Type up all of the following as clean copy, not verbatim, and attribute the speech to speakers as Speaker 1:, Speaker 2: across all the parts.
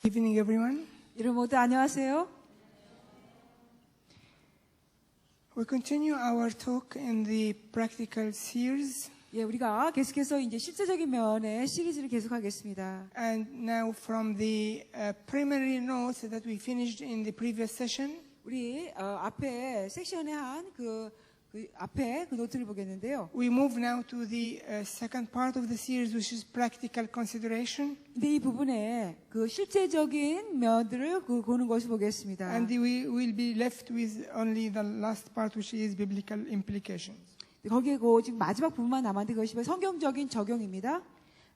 Speaker 1: Good evening, everyone.
Speaker 2: 여러분 모두 안녕하세요.
Speaker 1: We continue our talk in the practical series,
Speaker 2: 예, 우리가 계속해서 이제 실제적인 면의 시리즈를 계속하겠습니다.
Speaker 1: and now from the primary notes that we finished in the previous session,
Speaker 2: 우리 앞에 섹션에 한 그 앞에 그 노트를 보겠는데요.
Speaker 1: we move now to the second part of the series, which is practical consideration,
Speaker 2: 근데 이 부분에 그 실제적인 면들을 보는 것을 보겠습니다.
Speaker 1: and we will be left with only the last part, which is biblical implications.
Speaker 2: 거기에 지금 마지막 부분만 남았는데 그것이 성경적인 적용입니다.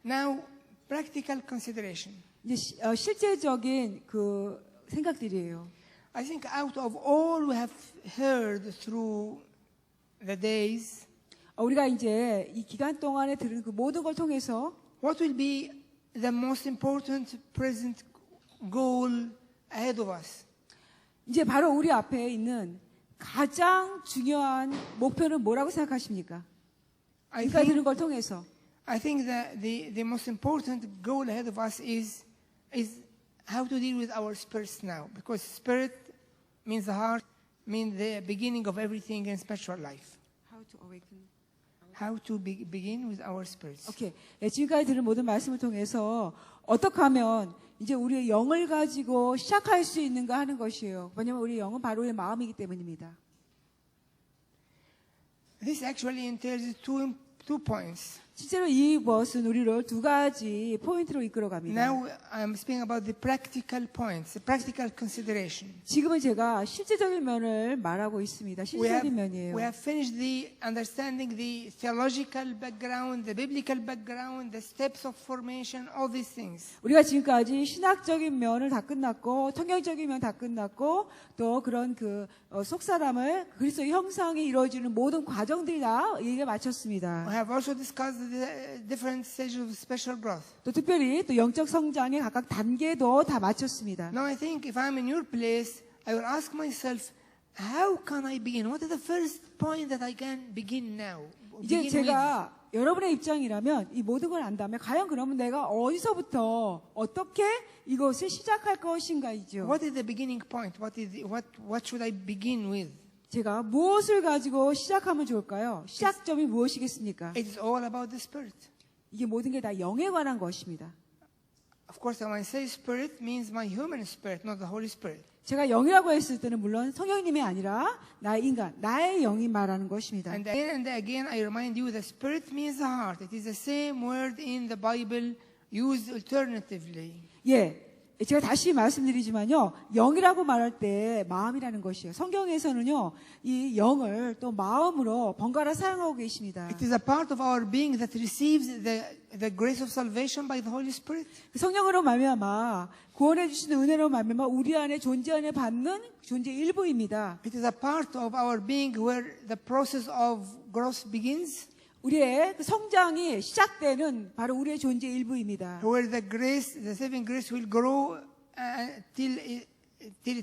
Speaker 1: Now, practical consideration.
Speaker 2: 이제 실제적인 그 생각들이에요.
Speaker 1: I think out of all we have heard through the days,
Speaker 2: 우리가 이제 이 기간 동안에 들은 그 모든 걸 통해서
Speaker 1: what will be the most important present goal ahead of us?
Speaker 2: 이제 바로 우리 앞에 있는 가장 중요한 목표는 뭐라고 생각하십니까?
Speaker 1: I
Speaker 2: 이까 들은
Speaker 1: think,
Speaker 2: 걸 통해서
Speaker 1: I think that the most important goal ahead of us is how to deal with our spirits now, because spirit means the heart, means the beginning of everything in spiritual life. How to begin with our spirits.
Speaker 2: 오케이. 네, 지금까지 들은 모든 말씀을 통해서 어떻게 하면 이제 우리의 영을 가지고 시작할 수 있는가 하는 것이에요. 왜냐하면 우리의 영은 바로 우리의 마음이기 때문입니다.
Speaker 1: This actually entails two points.
Speaker 2: 실제로 이것은 우리를 두 가지 포인트로 이끌어 갑니다.
Speaker 1: Now I'm speaking about the practical points, the practical consideration.
Speaker 2: 지금은 제가 실제적인 면을 말하고 있습니다. 실제적인 면이에요.
Speaker 1: We have finished the understanding the theological background, the biblical background, the steps of formation, all these things.
Speaker 2: 우리가 지금까지 신학적인 면을 다 끝났고 성경적인 면 다 끝났고 또 그런 속사람을 그리스도의 형상이 이루어지는 모든 과정들이 다 얘기가 마쳤습니다.
Speaker 1: We have also discussed the different stages of spiritual growth.
Speaker 2: 또 특별히 또 영적 성장의 각각 단계도 다 마쳤습니다.
Speaker 1: Now I think if I'm in your place, I will ask myself, how can I begin? What is the first point that I can begin now?
Speaker 2: 이제
Speaker 1: Begin
Speaker 2: 제가 여러분의 입장이라면 이 모든 걸 안다면 과연 그러면 내가 어디서부터 어떻게 이것을 시작할 것인가이죠.
Speaker 1: What is the beginning point? What should I begin with?
Speaker 2: 제가 무엇을 가지고 시작하면 좋을까요? 시작점이 무엇이겠습니까?
Speaker 1: It is all about the spirit.
Speaker 2: 이게 모든 게 다 영에 관한 것입니다.
Speaker 1: Of course, when I say spirit, means my human spirit, not the Holy Spirit.
Speaker 2: 제가 영이라고 했을 때는 물론 성령님이 아니라 나의 인간, 나의 영이 말하는 것입니다.
Speaker 1: And again, I remind you, the spirit means the heart. It is the same word in the Bible used alternatively.
Speaker 2: 예, 제가 다시 말씀드리지만요, 영이라고 말할 때 마음이라는 것이에요. 성경에서는요, 이 영을 또 마음으로 번갈아 사용하고 계십니다.
Speaker 1: It is a part of our being that receives the grace of salvation by the Holy Spirit.
Speaker 2: 성령으로 말미암아 구원해 주시는 은혜로 말미암아 우리 안에 존재 안에 받는 존재 일부입니다.
Speaker 1: It is a part of our being where the process of growth begins,
Speaker 2: 우리의 성장이 시작되는 바로 우리의 존재 일부입니다.
Speaker 1: where the saving grace will grow till it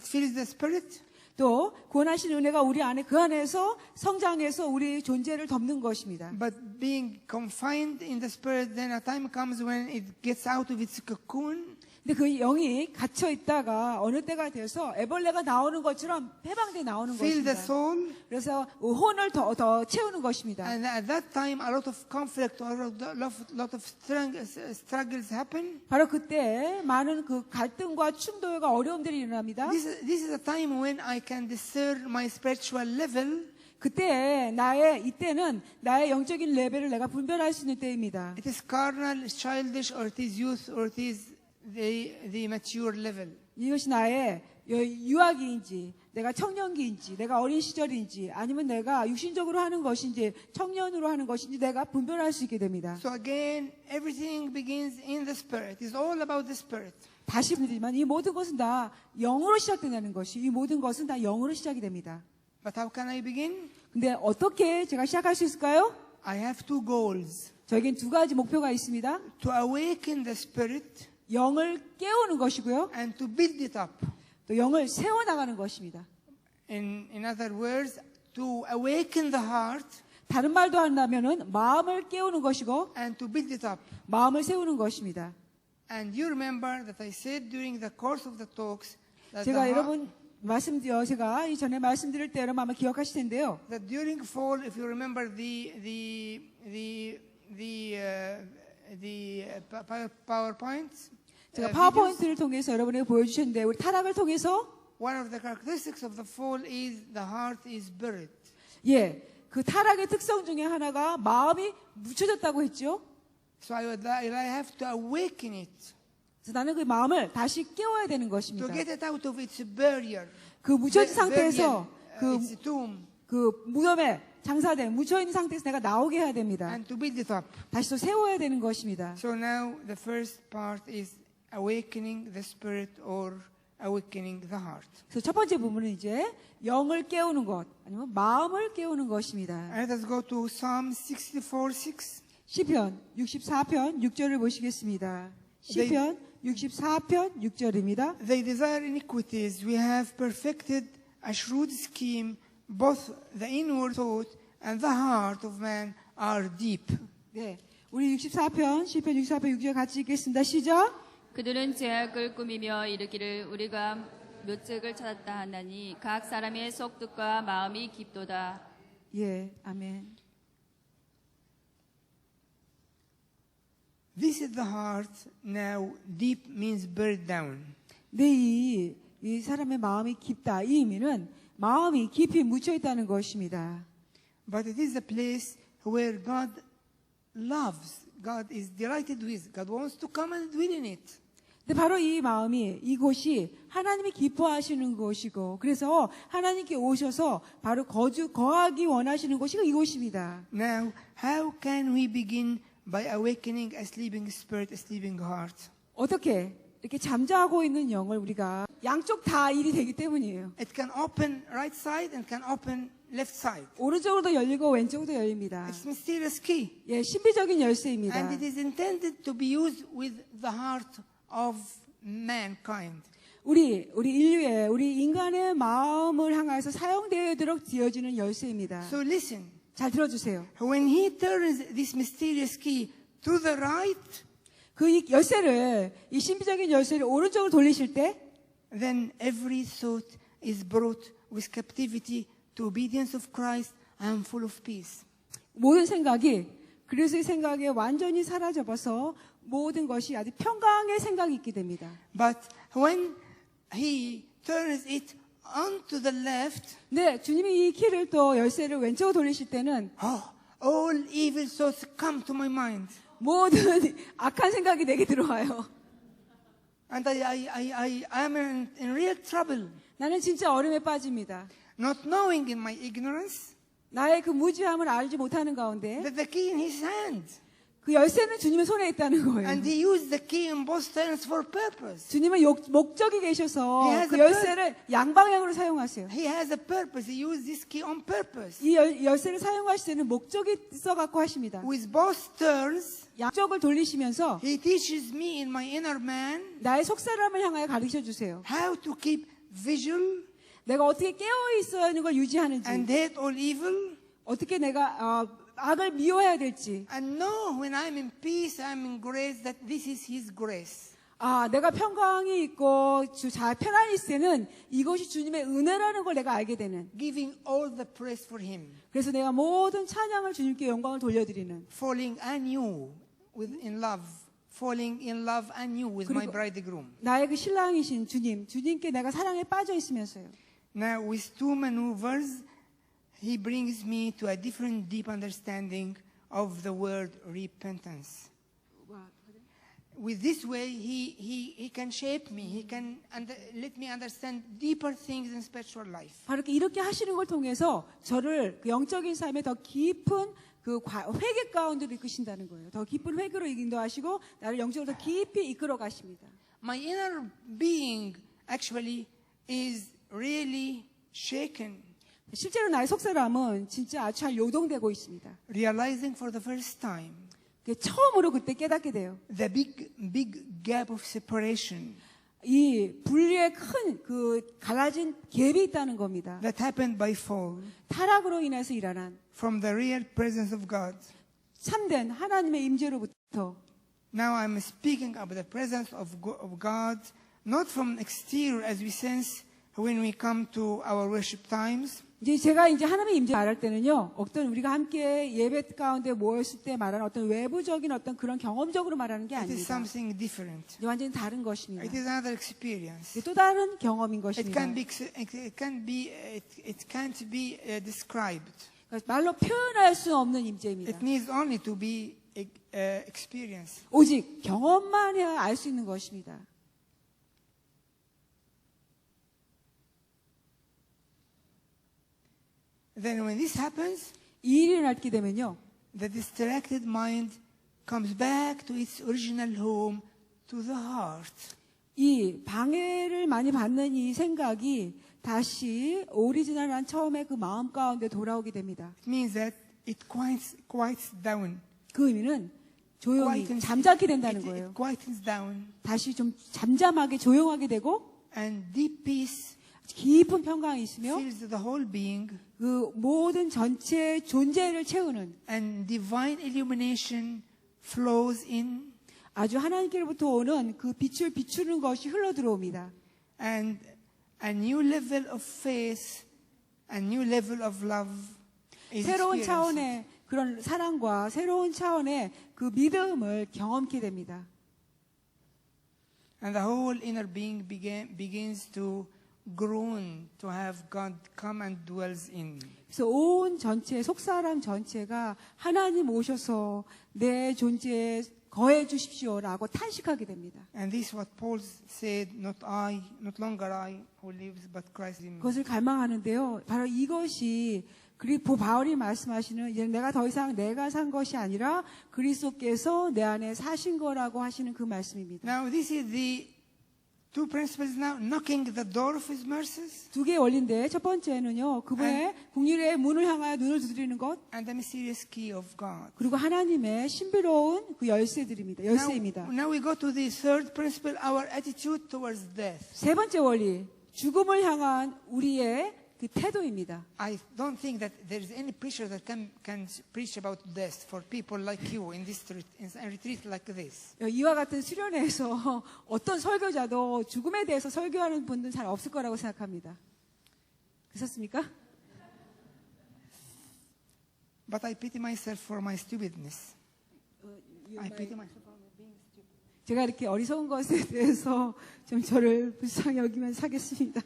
Speaker 1: fills the spirit.
Speaker 2: 또 구원하신 은혜가 우리 안에 그 안에서 성장해서 우리 존재를 덮는 것입니다.
Speaker 1: But being confined in the spirit, then a time comes when it gets out of its cocoon.
Speaker 2: 근데 그 영이 갇혀 있다가 어느 때가 돼서 애벌레가 나오는 것처럼 해방돼 나오는
Speaker 1: Fill the
Speaker 2: 것입니다.
Speaker 1: soul,
Speaker 2: 그래서 혼을 더 채우는 것입니다.
Speaker 1: and at that time, a lot of conflict or a lot of struggles happen.
Speaker 2: 바로 그때 많은 그 갈등과 충돌과 어려움들이 일어납니다.
Speaker 1: This is a time when I can discern my spiritual level.
Speaker 2: 이때는 나의 영적인 레벨을 내가 분별할 수 있는 때입니다.
Speaker 1: It is carnal, childish, or it is youth, or it is the mature level.
Speaker 2: 이것이 나의 유아기인지, 내가 청년기인지, 내가 어린 시절인지, 아니면 내가 육신적으로 하는 것인지, 청년으로 하는 것인지 내가 분별할 수 있게 됩니다.
Speaker 1: So again, everything begins in the spirit. It's all about the spirit.
Speaker 2: 다시 말씀드리지만 이 모든 것은 다 영으로 시작된다는 것이, 이 모든 것은 다 영으로 시작이 됩니다.
Speaker 1: But how can I begin?
Speaker 2: 근데 어떻게 제가 시작할 수 있을까요?
Speaker 1: I have two goals.
Speaker 2: 저에겐 두 가지 목표가 있습니다.
Speaker 1: To awaken the spirit
Speaker 2: 영을 깨우는 것이고요.
Speaker 1: and to build it up.
Speaker 2: 또 영을 세워나가는 것입니다.
Speaker 1: In other words, to awaken the heart
Speaker 2: 다른 말도 한다면은 마음을 깨우는 것이고
Speaker 1: and to build it up.
Speaker 2: 마음을 세우는 것입니다.
Speaker 1: And you remember that I said during the course of the talks that,
Speaker 2: 제가 여러분 제가 이전에 말씀드릴 때 여러분 아마 기억하실 텐데요.
Speaker 1: that during fall, if you remember PowerPoints,
Speaker 2: 제가 파워포인트를 통해서 여러분에게 보여주셨는데 우리 타락을 통해서
Speaker 1: one of the characteristics of the fall is the heart is buried.
Speaker 2: 예, 그 타락의 특성 중에 하나가 마음이 묻혀졌다고 했죠.
Speaker 1: So I have to awaken it
Speaker 2: 그래서 나는 그 마음을 다시 깨워야 되는
Speaker 1: to
Speaker 2: 것입니다.
Speaker 1: get it out of its barrier,
Speaker 2: 그 묻혀진 상태에서
Speaker 1: its tomb,
Speaker 2: 그 무덤에 장사된 묻혀있는 상태에서 내가 나오게 해야 됩니다.
Speaker 1: and to build it up.
Speaker 2: 다시 또 세워야 되는 것입니다.
Speaker 1: So now the first part is awakening the spirit or awakening the heart.
Speaker 2: 그래서 첫 번째 부분은 이제 영을 깨우는 것 아니면 마음을 깨우는 것입니다.
Speaker 1: And let us go to Psalm 64:6.
Speaker 2: 시편 64편 6절을 보시겠습니다. 시편 64편 6절입니다.
Speaker 1: They desire iniquities. We have perfected a shrewd scheme. Both the inward thought and the heart of man are deep.
Speaker 2: 네, 우리 64편 시편 64편 6절 같이 읽겠습니다. 시작.
Speaker 3: 그들은 제약을 꾸미며 이르기를 우리가 묘책을 찾았다 하나니 각 사람의 속뜻과 마음이 깊도다.
Speaker 2: 예, 아멘.
Speaker 1: This is the heart. Now, deep means buried down.
Speaker 2: 네, 이 사람의 마음이 깊다. 이 의미는 마음이 깊이 묻혀 있다는 것입니다.
Speaker 1: But it is a place where God loves. God is delighted with. God wants to come and dwell in it.
Speaker 2: 근데 바로 이 마음이 이곳이 하나님이 기뻐하시는 곳이고 그래서 하나님께 오셔서 바로 거하기 원하시는 곳이 이곳입니다.
Speaker 1: Now, how can we begin by awakening a sleeping spirit, a sleeping heart?
Speaker 2: 어떻게 이렇게 잠자고 있는 영을 우리가 양쪽 다 일이 되기 때문이에요.
Speaker 1: It can open right side and can open left side.
Speaker 2: 오른쪽으로도 열리고 왼쪽으로도 열립니다.
Speaker 1: It's mysterious key.
Speaker 2: 예, 신비적인 열쇠입니다.
Speaker 1: And it is intended to be used with the heart of mankind.
Speaker 2: 우리 인류의 우리 인간의 마음을 향해서 사용되도록 지어지는 열쇠입니다.
Speaker 1: So listen.
Speaker 2: 잘 들어주세요.
Speaker 1: When he turns this mysterious key to the right,
Speaker 2: 그 이 열쇠를 이 신비적인 열쇠를 오른쪽으로 돌리실 때
Speaker 1: then every thought is brought with captivity to obedience of Christ and full of peace.
Speaker 2: 모든 생각이 그리스도의 생각에 완전히 사라져버서 모든 것이 아주 평강의 생각이 있게 됩니다.
Speaker 1: But when he turns it onto the left,
Speaker 2: 네, 주님이 이 키를 또 열쇠를 왼쪽으로 돌리실 때는
Speaker 1: all evil thoughts come to my mind.
Speaker 2: 모든 악한 생각이 내게 들어와요.
Speaker 1: And I am in real trouble,
Speaker 2: 나는 진짜 얼음에 빠집니다.
Speaker 1: not knowing in my ignorance
Speaker 2: 나의 그 무지함을 알지 못하는 가운데
Speaker 1: that the key in his hand.
Speaker 2: 그 열쇠는 주님의 손에 있다는 거예요.
Speaker 1: And he used the key in both turns for purpose.
Speaker 2: 주님은 목적이 계셔서
Speaker 1: He has
Speaker 2: 그
Speaker 1: a
Speaker 2: 열쇠를 양방향으로 사용하세요.
Speaker 1: He has a purpose. He used this key on purpose.
Speaker 2: 이 열쇠를 사용하실 때는 목적이 있어갖고 하십니다.
Speaker 1: With both turns,
Speaker 2: 양쪽을 돌리시면서
Speaker 1: he teaches me in my inner man
Speaker 2: 나의 속사람을 향하여 가르쳐 주세요.
Speaker 1: how to keep vigil
Speaker 2: 내가 어떻게 깨어 있어야 하는 걸 유지하는지,
Speaker 1: and hate all evil,
Speaker 2: 어떻게 내가 악을 미워해야 될지,
Speaker 1: and know when I'm in peace, I'm in grace, that this is his grace.
Speaker 2: 내가 평강이 있고 잘 편안히 있을 때는 이것이 주님의 은혜라는 걸 내가 알게 되는.
Speaker 1: Giving all the praise for him.
Speaker 2: 그래서 내가 모든 찬양을 주님께 영광을 돌려드리는.
Speaker 1: Falling anew in love. Falling in love anew with my bridegroom.
Speaker 2: 나의 그 신랑이신 주님께 내가 사랑에 빠져 있으면서요.
Speaker 1: Now, with two maneuvers, he brings me to a different deep understanding of the word repentance. With this way, he can shape me. He can let me understand deeper things in spiritual life.
Speaker 2: 바로 이렇게 하시는 걸 통해서 저를 그 영적인 삶에 더 깊은 그 회개 가운데로 이끄신다는 거예요. 더 깊은 회개로 인도하시고 나를 영적으로 더 깊이 이끌어 가십니다.
Speaker 1: My inner being actually is really shaken.
Speaker 2: 실제로 나의 속사람은 진짜 아주 잘 요동되고 있습니다.
Speaker 1: Realizing for the first time
Speaker 2: 처음으로 그때 깨닫게 돼요.
Speaker 1: the big gap of separation
Speaker 2: 이 분리의 큰 그 갈라진 갭이 있다는 겁니다.
Speaker 1: that happened by fall
Speaker 2: 타락으로 인해서 일어난
Speaker 1: from the real presence of God.
Speaker 2: 참된 하나님의 임재로부터
Speaker 1: Now I'm speaking about the presence of God, not from exterior as we sense when we come to our worship times,
Speaker 2: 이제 제가 이제 하나님의 임재 말할 때는요, 어떤 우리가 함께 예배 가운데 모였을 때 말하는 어떤 외부적인 어떤 그런 경험적으로 말하는 게
Speaker 1: it is
Speaker 2: 아닙니다.
Speaker 1: something different.
Speaker 2: 이제 완전히 다른 것입니다.
Speaker 1: It is another experience.
Speaker 2: 이제 또 다른 경험인
Speaker 1: It
Speaker 2: 것입니다.
Speaker 1: can't be described.
Speaker 2: 그러니까 말로 표현할 수 없는 임재입니다.
Speaker 1: It needs only to be experienced.
Speaker 2: 오직 경험만 해야 알 수 있는 것입니다.
Speaker 1: Then when this happens,
Speaker 2: 이 일이 일어나게 되면요,
Speaker 1: the distracted mind comes back to its original home, to the heart.
Speaker 2: 이 방해를 많이 받는 이 생각이 다시 오리지널한 처음에 그 마음 가운데 돌아오게 됩니다.
Speaker 1: It means that it quiets down.
Speaker 2: 그 의미는 조용히
Speaker 1: Quietens-
Speaker 2: 잠잠게 된다는
Speaker 1: it
Speaker 2: 거예요.
Speaker 1: quietens down,
Speaker 2: 다시 좀 잠잠하게 조용하게 되고
Speaker 1: and deep peace
Speaker 2: 깊은 평강이 있으며
Speaker 1: fills the whole being,
Speaker 2: 그 모든 전체 존재를 채우는
Speaker 1: and divine illumination flows in,
Speaker 2: 아주 하나님께로부터 오는 그 빛을 비추는 것이 흘러 들어옵니다.
Speaker 1: and a new level of faith, a new level of love is
Speaker 2: 새로운
Speaker 1: experienced.
Speaker 2: 차원의 그런 사랑과 새로운 차원의 그 믿음을 경험케 됩니다.
Speaker 1: And the whole inner being begins to groan to have God come and dwells in.
Speaker 2: 그래서 온 전체, 속사람 전체가 하나님 오셔서 내 존재에 거해 주십시오라고 탄식하게 됩니다.
Speaker 1: And this is what Paul said, not longer I who lives, but Christ in me.
Speaker 2: 그것을 갈망하는데요. 바로 이것이 그리고 바울이 말씀하시는 이제 내가 더 이상 내가 산 것이 아니라 그리스도께서 내 안에 사신 거라고 하시는 그 말씀입니다.
Speaker 1: Now this is the two principles now, knocking the door of his mercies
Speaker 2: 두 개의 원리인데 첫 번째는요. 그분의 국률의 문을 향하여 눈을 두드리는 것
Speaker 1: and the mysterious key of God.
Speaker 2: 그리고 하나님의 신비로운 그 열쇠들입니다. 열쇠입니다.
Speaker 1: Now we go to the third principle, our attitude towards death.
Speaker 2: 세 번째 원리, 죽음을 향한 우리의 그 태도입니다.
Speaker 1: I don't think that there is any preacher that can preach about death for people like you in this retreat like this.
Speaker 2: 이와 같은 수련회에서 어떤 설교자도 죽음에 대해서 설교하는 분들은 잘 없을 거라고 생각합니다. 그렇습니까?
Speaker 1: But I pity myself for my stupidness. I pity myself.
Speaker 2: 제가 이렇게 어리석은 것에 대해서 좀 저를 불쌍히 여기면서 하겠습니다.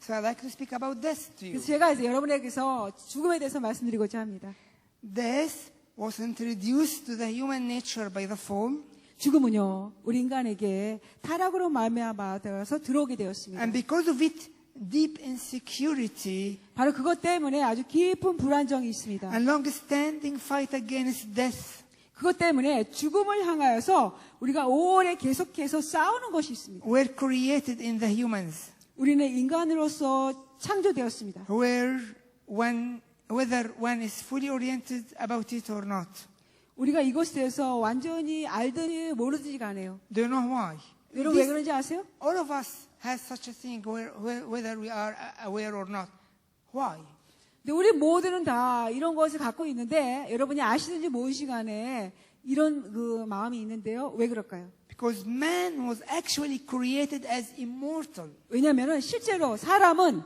Speaker 1: So I'd like to speak about death to you.
Speaker 2: 그래서 제가 이제 여러분에게서 죽음에 대해서 말씀드리고자 합니다.
Speaker 1: Death was introduced to the human nature by the fall,
Speaker 2: 죽음은요, 우리 인간에게 타락으로 말미암아서 들어오게 되었습니다.
Speaker 1: and because of it, deep insecurity
Speaker 2: 바로 그것 때문에 아주 깊은 불안정이 있습니다.
Speaker 1: and long-standing fight against death
Speaker 2: 그것 때문에 죽음을 향하여서 우리가 오래 계속해서 싸우는 것이 있습니다.
Speaker 1: were created in the humans,
Speaker 2: 우리는 인간으로서 창조되었습니다.
Speaker 1: whether one is fully oriented about it or not.
Speaker 2: 우리가 이것에 대해서 완전히 알든지 모르든지 간에요.
Speaker 1: Do you know why?
Speaker 2: 여러분 왜 그런지 아세요?
Speaker 1: All of us has such a thing whether we are aware or not. Why?
Speaker 2: 근데 우리 모두는 다 이런 것을 갖고 있는데 여러분이 아시든지 모르시든지 간에 이런 그 마음이 있는데요. 왜 그럴까요?
Speaker 1: Because man was actually created as immortal.
Speaker 2: 왜냐하면 실제로 사람은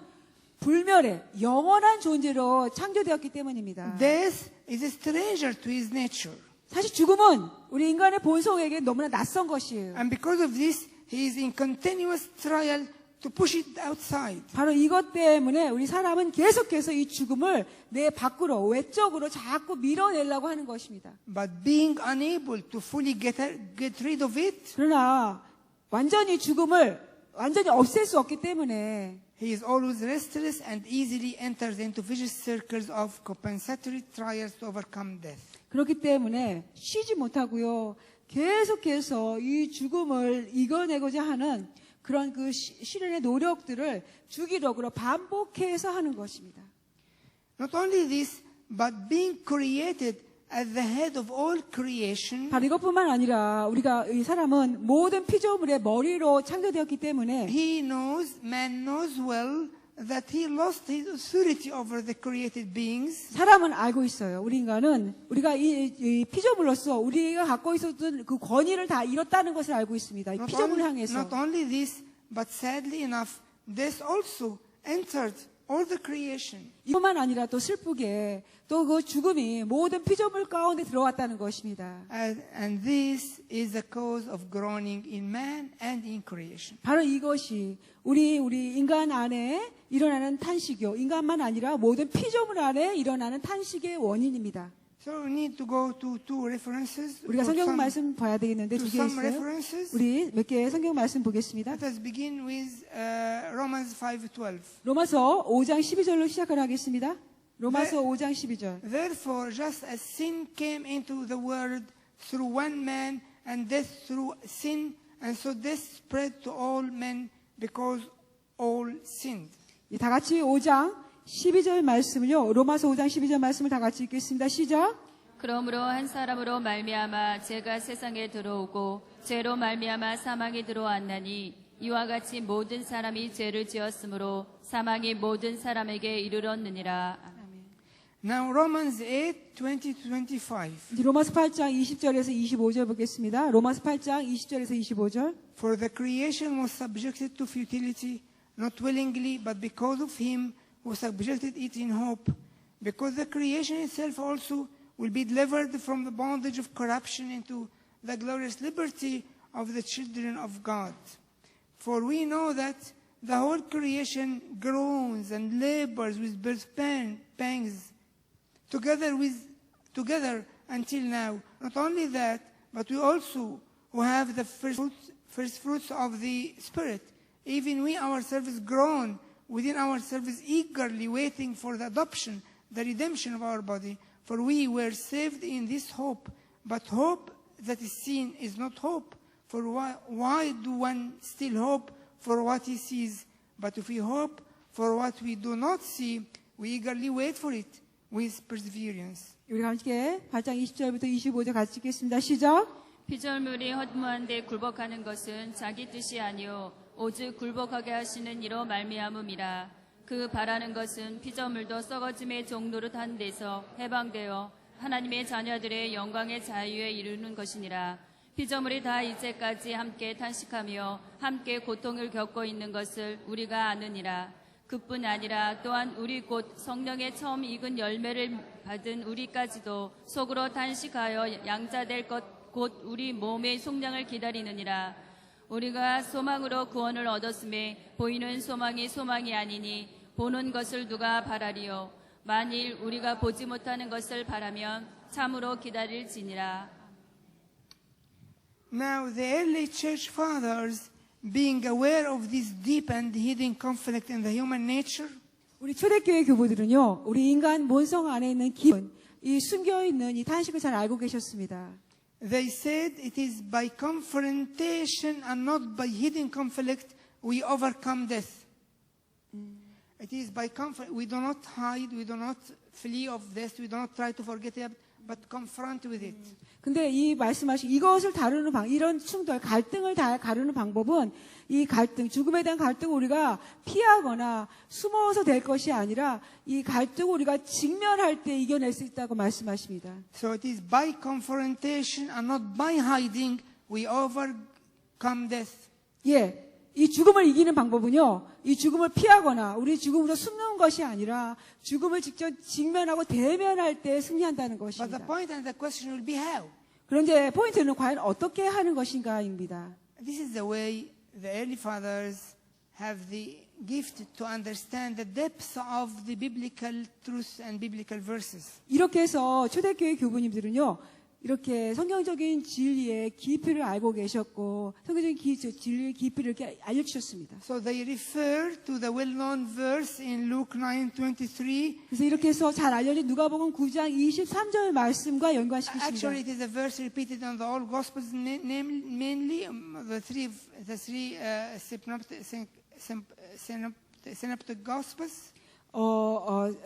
Speaker 2: 불멸의 영원한 존재로 창조되었기 때문입니다.
Speaker 1: Death is a stranger to his nature.
Speaker 2: 사실 죽음은 우리 인간의 본성에게 너무나 낯선 것이에요.
Speaker 1: And because of this, he is in continuous trial to push it outside.
Speaker 2: 바로 이것 때문에 우리 사람은 계속해서 이 죽음을 내 밖으로 외적으로 자꾸 밀어내려고 하는 것입니다.
Speaker 1: But being unable to fully get rid of it,
Speaker 2: 그러나 완전히 죽음을 완전히 없앨 수 없기 때문에
Speaker 1: he is always restless and easily enters into vicious circles of compensatory trials to overcome death.
Speaker 2: 그렇기 때문에 쉬지 못하고요. 계속해서 이 죽음을 이겨내고자 하는 그런 그 시련의 노력들을 주기적으로 반복해서 하는 것입니다.
Speaker 1: Not only this, but being created as the head of all creation,
Speaker 2: 바로 이것뿐만 아니라 우리가 이 사람은 모든 피조물의 머리로 창조되었기 때문에
Speaker 1: man knows well that he lost his authority over the created beings.
Speaker 2: 사람은 알고 있어요. 우리 인간은 우리가 이 피조물로서 우리가 갖고 있었던 그 권위를 다 잃었다는 것을 알고 있습니다. 이 피조물을 향해서.
Speaker 1: Not only this, but sadly enough, death also entered all the creation.
Speaker 2: 이뿐만 아니라 또 슬프게 또 그 죽음이 모든 피조물 가운데 들어왔다는 것입니다.
Speaker 1: And this is the cause of groaning in man and in creation.
Speaker 2: 바로 이것이 우리 인간 안에 일어나는 탄식이요. 인간만 아니라 모든 피조물 안에 일어나는 탄식의 원인입니다.
Speaker 1: So we need to go to two references.
Speaker 2: 우리가 성경 말씀 봐야 되겠는데 두 개 있어요.
Speaker 1: references.
Speaker 2: 우리 몇 개의 성경 말씀 보겠습니다.
Speaker 1: Let us begin with Romans 5:12.
Speaker 2: 로마서 5장 12절로 시작을 하겠습니다. 로마서 5장 12절.
Speaker 1: Therefore, just as sin came into the world through one man, and death through sin, and so death spread to all men because all sinned.
Speaker 2: 다 같이 5장 12절 말씀을요. 로마서 5장 12절 말씀을 다 같이 읽겠습니다. 시작.
Speaker 3: 그러므로 한 사람으로 말미암아 죄가 세상에 들어오고 죄로 말미암아 사망이 들어왔나니 이와 같이 모든 사람이 죄를 지었으므로 사망이 모든 사람에게 이르렀느니라.
Speaker 1: Now Romans 8:20-25.
Speaker 2: 로마서 8장 20절에서 25절 보겠습니다. 로마서 8장 20절에서 25절.
Speaker 1: For the creation was subjected to futility, not willingly, but because of him who subjected it in hope, because the creation itself also will be delivered from the bondage of corruption into the glorious liberty of the children of God. For we know that the whole creation groans and labors with birth pangs together until now. Not only that, but we also who have the first fruits of the Spirit, even we ourselves groan within ourselves eagerly waiting for the adoption, the redemption of our body. For we were saved in this hope, but hope that is seen is not hope. For why do one still hope for what he sees? But if we hope for what we do not see, we eagerly wait for it with perseverance.
Speaker 2: 우리 함께 8장 20절부터 25절 같이 읽겠습니다. 시작.
Speaker 3: 피조물이 허무한 데 굴복하는 것은 자기 뜻이 아니요 오직 굴복하게 하시는 이로 말미암음이라. 그 바라는 것은 피조물도 썩어짐의 종노릇한 데서 해방되어 하나님의 자녀들의 영광의 자유에 이르는 것이니라. 피조물이 다 이제까지 함께 탄식하며 함께 고통을 겪고 있는 것을 우리가 아느니라. 그뿐 아니라 또한 우리 곧 성령의 처음 익은 열매를 받은 우리까지도 속으로 탄식하여 양자될 것 곧 우리 몸의 속량을 기다리느니라. 우리가 소망으로 구원을 얻었음에 보이는 소망이 소망이 아니니 보는 것을 누가 바라리요. 만일 우리가 보지 못하는 것을 바라면 참으로 기다릴지니라.
Speaker 1: Now the early church fathers, being aware of this deep and hidden conflict in the human nature,
Speaker 2: 우리 초대교회 교부들은요, 우리 인간 본성 안에 있는 깊은 이 숨겨 있는 이 탄식을 잘 알고 계셨습니다.
Speaker 1: they said it is by confrontation and not by hidden conflict we overcome death. It is by conflict. We do not hide, we do not flee of death, we do not try to forget it, but confront with it.
Speaker 2: 근데 이 말씀하신 이것을 다루는 이런 충돌, 갈등을 다루는 방법은 이 갈등, 죽음에 대한 갈등을 우리가 피하거나 숨어서 될 것이 아니라 이 갈등을 우리가 직면할 때 이겨낼 수 있다고 말씀하십니다.
Speaker 1: So it is by confrontation and not by hiding we overcome death.
Speaker 2: 예. 이 죽음을 이기는 방법은요, 이 죽음을 피하거나 우리 죽음으로 숨는 것이 아니라 죽음을 직접 직면하고 대면할 때 승리한다는
Speaker 1: But
Speaker 2: 것입니다.
Speaker 1: the point and the question will be how.
Speaker 2: 그런데 포인트는 과연 어떻게 하는 것인가입니다.
Speaker 1: This is the way the early fathers have the gift to understand the depth of the biblical truths and biblical verses.
Speaker 2: 이렇게 해서 초대교회 교부님들은요, 이렇게 성경적인 진리의 깊이를 알고 계셨고 성경적인 진리의 깊이를 이렇게 알려주셨습니다.
Speaker 1: So they refer to the well-known verse in Luke 9:23.
Speaker 2: 그래서 이렇게 해서 잘 알려진 누가복음 9장 23절 말씀과
Speaker 1: Actually,
Speaker 2: 연관시키십니다.
Speaker 1: it is a verse repeated in the all Gospels, mainly the three synoptic Gospels.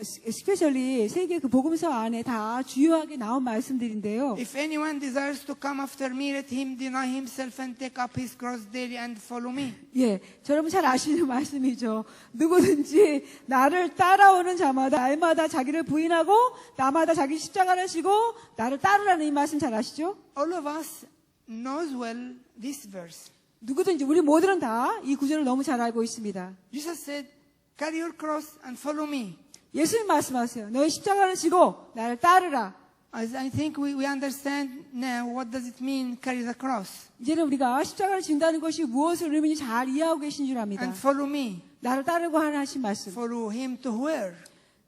Speaker 2: 스페셜리 세계 그 복음서 안에 다 주요하게 나온 말씀들인데요.
Speaker 1: If anyone desires to come after me, let him deny himself and take up his cross daily and follow me.
Speaker 2: 예, 여러분 잘 아시는 말씀이죠. 누구든지 나를 따라오는 자마다 날마다 자기를 부인하고 나마다 자기 십자가를 지고 나를 따르라는 이 말씀 잘 아시죠?
Speaker 1: All of us knows well this verse.
Speaker 2: 누구든지 우리 모두는 다 이 구절을 너무 잘 알고 있습니다.
Speaker 1: Jesus said, carry your cross and follow me.
Speaker 2: 예수님 말씀하세요. 너의 십자가를 지고 나를 따르라.
Speaker 1: As I think we understand now what does it mean, carry the cross.
Speaker 2: 이제는 우리가 십자가를 진다는 것이 무엇을 의미인지 잘 이해하고 계신 줄 압니다.
Speaker 1: And follow me.
Speaker 2: 나를 따르고 하신 말씀.
Speaker 1: Follow him to where?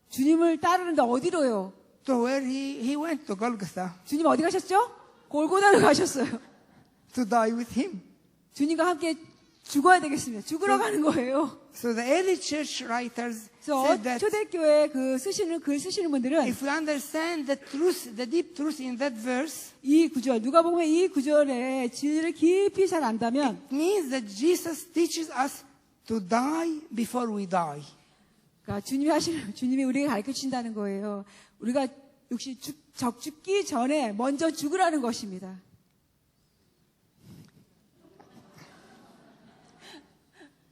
Speaker 2: 주님을 따르는데 어디로요?
Speaker 1: To where he went, to Golgotha,
Speaker 2: 주님 어디 가셨죠? 골고다로 가셨어요.
Speaker 1: to die with him.
Speaker 2: 주님과 함께 죽어야 되겠습니다. 죽으러 가는 거예요.
Speaker 1: So the early church writers
Speaker 2: 그래서
Speaker 1: said that
Speaker 2: 초대교회 글 쓰시는 분들은
Speaker 1: if we understand the truth, the deep truth in that verse,
Speaker 2: 이 구절, 누가복음의 이 구절의 진리를 깊이 잘 안다면
Speaker 1: it means that Jesus teaches us to die before we die.
Speaker 2: 그러니까 주님이 우리에게 가르쳐 주신다는 거예요. 우리가 역시 죽기 전에 먼저 죽으라는 것입니다.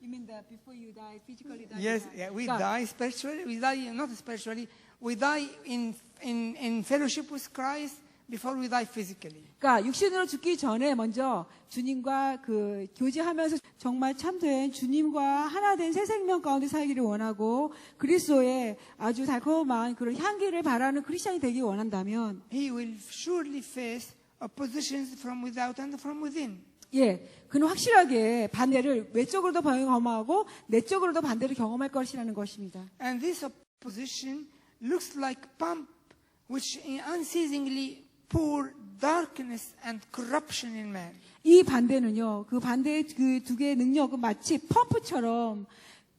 Speaker 2: You mean that before you die, physically die?
Speaker 1: Yes, yeah, we
Speaker 2: 그러니까
Speaker 1: die spiritually. We die not spiritually. We die in fellowship with Christ before we die physically.
Speaker 2: 그러니까 육신으로 죽기 전에 먼저 주님과 그 교제하면서 정말 참된 주님과 하나 된 새 생명 가운데 살기를 원하고 그리스도의 아주 달콤한 그런 향기를 바라는 크리스천이 되기 원한다면
Speaker 1: He will surely face oppositions from without and from within.
Speaker 2: 예, 그는 확실하게 반대를 외적으로도 경험하고 내적으로도 반대를 경험할 것이라는 것입니다.
Speaker 1: And this opposition looks like pump which unceasingly pour darkness and corruption in man.
Speaker 2: 이 반대는요, 그 반대의 그 두 개의 능력은 마치 펌프처럼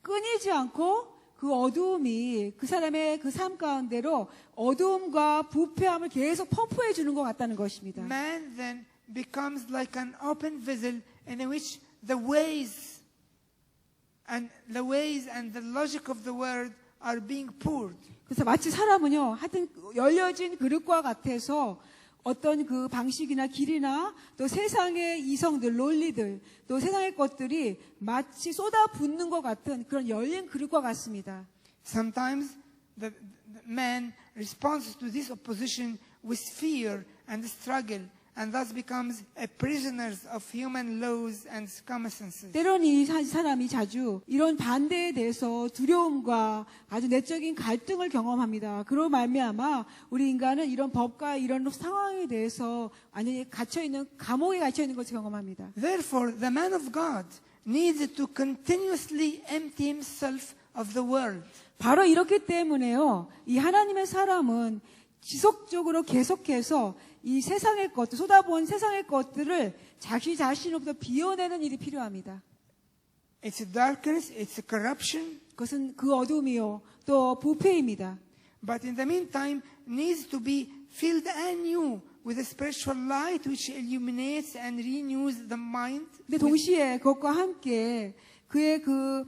Speaker 2: 끊이지 않고 그 어두움이 그 사람의 그 삶 가운데로 어두움과 부패함을 계속 펌프해 주는 것 같다는 것입니다.
Speaker 1: Man then becomes like an open vessel in which the ways and the logic of the world are being poured.
Speaker 2: 그래서 마치 사람은요, 하여튼 열려진 그릇과 같아서 어떤 그 방식이나 길이나 또 세상의 이성들, 논리들, 또 세상의 것들이 마치 쏟아붓는 것 같은 그런 열린 그릇과 같습니다.
Speaker 1: Sometimes the man responds to this opposition with fear and struggle, and thus becomes a prisoner of human laws and circumstances.
Speaker 2: 때로는 이 사람이 자주 이런 반대에 대해서 두려움과 아주 내적인 갈등을 경험합니다. 그로 말미암아 우리 인간은 이런 법과 이런 상황에 대해서 완전히 갇혀있는 감옥에 갇혀있는 것을 경험합니다.
Speaker 1: Therefore, the man of God needs to continuously empty himself of the world.
Speaker 2: 바로 이렇기 때문에요. 이 하나님의 사람은 지속적으로 계속해서 이 세상의 것들, 쏟아부은 세상의 것들을 자기 자신으로부터 비워내는 일이 필요합니다.
Speaker 1: It's darkness, it's corruption,
Speaker 2: 그것은 그 어둠이요, 또 부패입니다.
Speaker 1: but in the meantime needs to be filled anew with a spiritual light which illuminates and renews the mind.
Speaker 2: 근데 동시에 그것과 함께 그의 그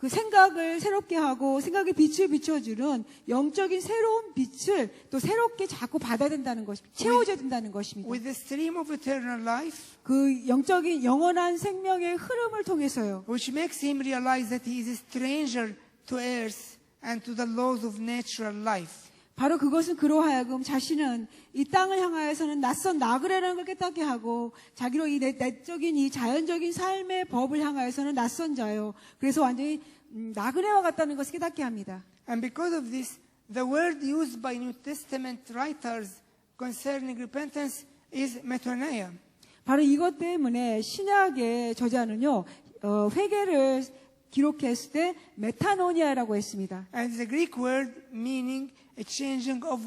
Speaker 2: 생각을 새롭게 하고 생각의 빛을 비춰주는 영적인 새로운 빛을 또 새롭게 자꾸 받아야 된다는 것입니다. 채워져야 된다는 것입니다.
Speaker 1: With the stream of eternal life,
Speaker 2: 그 영적인 영원한 생명의 흐름을 통해서요.
Speaker 1: which makes him realize that he is a stranger to earth and to the laws of natural life.
Speaker 2: 바로 그것은 그로 하여금 자신은 이 땅을 향하여서는 낯선 나그네라는 걸 깨닫게 하고 자기로 이 내적인 이 자연적인 삶의 법을 향하여서는 낯선 자요. 그래서 완전히 나그네와 같다는 것을 깨닫게 합니다.
Speaker 1: And because of this, the word used by New Testament writers concerning repentance is metanoia.
Speaker 2: 바로 이것 때문에 신약의 저자는요, 회개를 기록했을 때 메타노니아라고 했습니다.
Speaker 1: And the Greek word meaning a changing of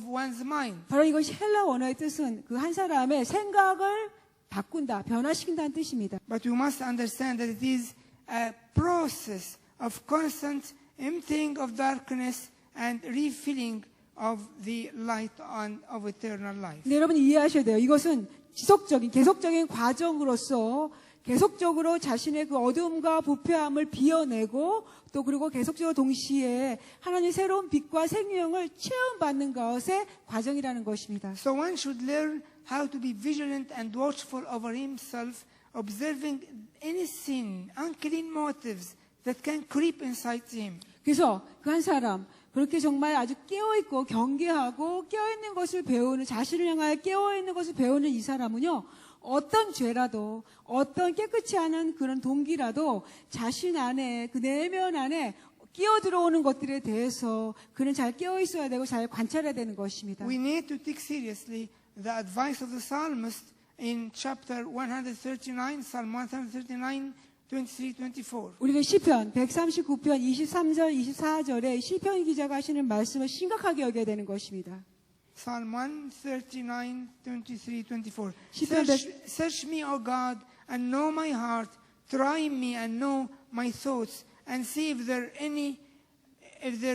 Speaker 1: one's mind.
Speaker 2: 바로 이것이 헬라 원어의 뜻은 그 한 사람의 생각을 바꾼다, 변화시킨다는 뜻입니다.
Speaker 1: But we must understand that it is a process of constant emptying of darkness and refilling of the light of eternal life.
Speaker 2: 근데 여러분 이해하셔야 돼요. 이것은 지속적인, 계속적인 과정으로서 계속적으로 자신의 그 어둠과 부패함을 비워내고 또 그리고 계속적으로 동시에 하나님의 새로운 빛과 생명을 체험받는 것의 과정이라는 것입니다.
Speaker 1: So one should learn how to be vigilant and watchful over himself, observing any sin, unclean motives that can creep inside him.
Speaker 2: 그래서 그 한 사람 그렇게 정말 아주 깨어있고 경계하고 깨어있는 것을 배우는 자신을 향하여 깨어있는 것을 배우는 이 사람은요. 어떤 죄라도 어떤 깨끗이 않은 그런 동기라도 자신 안에 그 내면 안에 끼어들어오는 것들에 대해서 그는 잘 깨어있어야 되고 잘 관찰해야 되는 것입니다.
Speaker 1: We need to take seriously the advice of the psalmist in chapter 139, Psalm 139, 23, 24.
Speaker 2: 우리가 시편 139편 23절 24절에 시편 기자가 하시는 말씀을 심각하게 여겨야 되는 것입니다.
Speaker 1: Psalm 139, 23, 24.
Speaker 2: 시편
Speaker 1: Search me, O God, and know my heart. Try me and know my thoughts, and see if there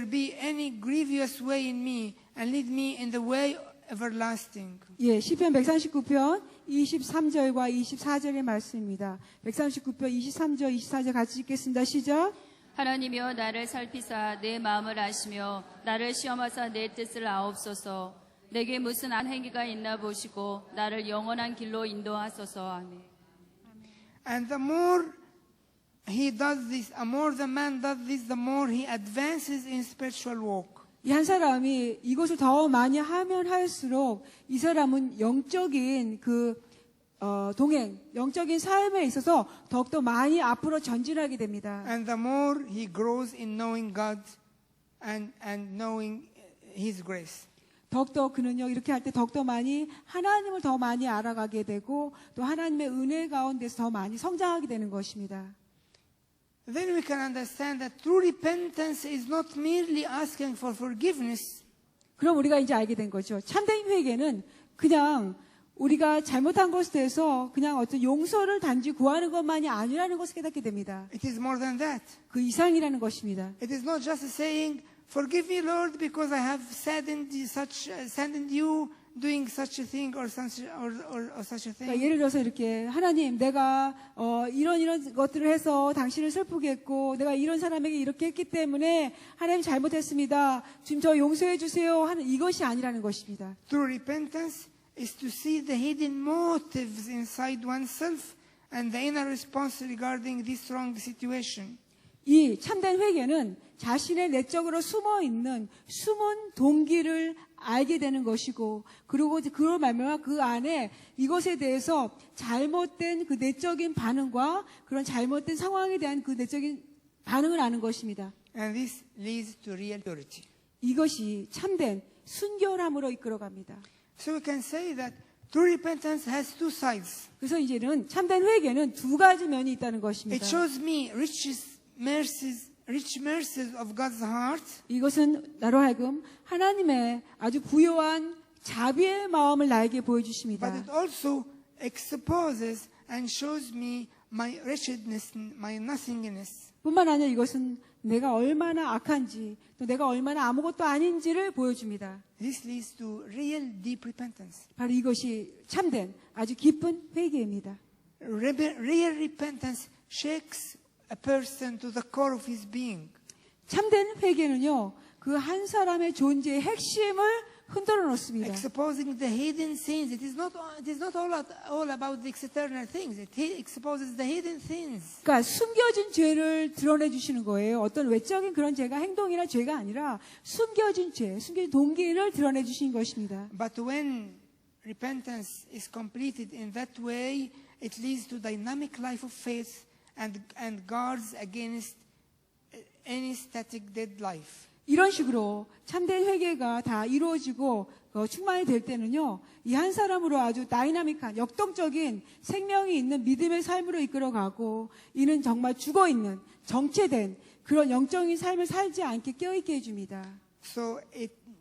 Speaker 1: be any grievous way in me, and lead me in the way everlasting.
Speaker 2: 예, 시편 139편 23절과 24절의 말씀입니다. 139편 23절 24절 같이 읽겠습니다. 시작.
Speaker 3: 하나님이여 나를 살피사 내 마음을 아시며 나를 시험하사 내 뜻을 아옵소서. 내게 무슨 안 행위가 있나 보시고 나를 영원한 길로 인도하소서. 아멘.
Speaker 1: And the more he does this, the more the man does this, the more he advances in spiritual walk.
Speaker 2: 이 한 사람이 이것을 더 많이 하면 할수록 이 사람은 영적인 동행, 영적인 삶에 있어서 더욱더 많이 앞으로 전진하게 됩니다.
Speaker 1: And the more he grows in knowing God and knowing His grace.
Speaker 2: 더욱더 그는요, 이렇게 할 때 더욱더 많이 하나님을 더 많이 알아가게 되고 또 하나님의 은혜 가운데서 더 많이 성장하게 되는 것입니다.
Speaker 1: Then we can understand that true repentance is not merely asking for forgiveness.
Speaker 2: 그럼 우리가 이제 알게 된 거죠. 참된 회개는 그냥 우리가 잘못한 것에 대해서 그냥 어떤 용서를 단지 구하는 것만이 아니라는 것을 깨닫게 됩니다.
Speaker 1: It is more than that.
Speaker 2: 그 이상이라는 것입니다.
Speaker 1: It is not just saying, "Forgive me, Lord, because I have saddened you doing such a thing or such a
Speaker 2: 그러니까
Speaker 1: thing."
Speaker 2: 예를 들어서 이렇게 하나님 내가 이런 것들을 해서 당신을 슬프게 했고 내가 이런 사람에게 이렇게 했기 때문에 하나님 잘못했습니다. 지금 저 용서해 주세요 하는 이것이 아니라는 것입니다.
Speaker 1: True repentance is to see the hidden motives inside oneself and the inner response regarding this wrong situation.
Speaker 2: 이 참된 회개는 자신의 내적으로 숨어 있는 숨은 동기를 알게 되는 것이고 그리고 그로 말미암아 그 안에 이것에 대해서 잘못된 그 내적인 반응과 그런 잘못된 상황에 대한 그 내적인 반응을 아는 것입니다.
Speaker 1: And this leads to real purity.
Speaker 2: 이것이 참된 순결함으로 이끌어갑니다.
Speaker 1: So we can say that true repentance has two sides.
Speaker 2: 그래서 이제는 참된 회개는 두 가지 면이 있다는
Speaker 1: It
Speaker 2: 것입니다.
Speaker 1: shows me rich mercies of God's heart,
Speaker 2: 이것은 나로 하여금 하나님의 아주 부요한 자비의 마음을 나에게 보여주십니다.
Speaker 1: but it also exposes and shows me my wretchedness, my nothingness.
Speaker 2: 뿐만 아니라 이것은 내가 얼마나 악한지 또 내가 얼마나 아무것도 아닌지를 보여줍니다.
Speaker 1: This leads to real deep repentance.
Speaker 2: 바로 이것이 참된 아주 깊은 회개입니다.
Speaker 1: Real repentance shakes a person to the core of his being.
Speaker 2: 참된 회개는요, 그 한 사람의 존재의 핵심을 흔들어 놓습니다.
Speaker 1: Exposing the hidden sins. It is not all about the external things. It exposes the hidden sins.
Speaker 2: 그러니까 숨겨진 죄를 드러내 주시는 거예요. 어떤 외적인 그런 죄가 행동이나 죄가 아니라 숨겨진 죄, 숨겨진 동기를 드러내 주신 것입니다.
Speaker 1: But when repentance is completed in that way, it leads to dynamic life of faith and guards against any static dead life.
Speaker 2: 이런 식으로 참된 회개가 다 이루어지고 충만이 될 때는요, 이 한 사람으로 아주 다이나믹한 역동적인 생명이 있는 믿음의 삶으로 이끌어가고 이는 정말 죽어있는 정체된 그런 영적인 삶을 살지 않게 깨어있게 해줍니다.
Speaker 1: So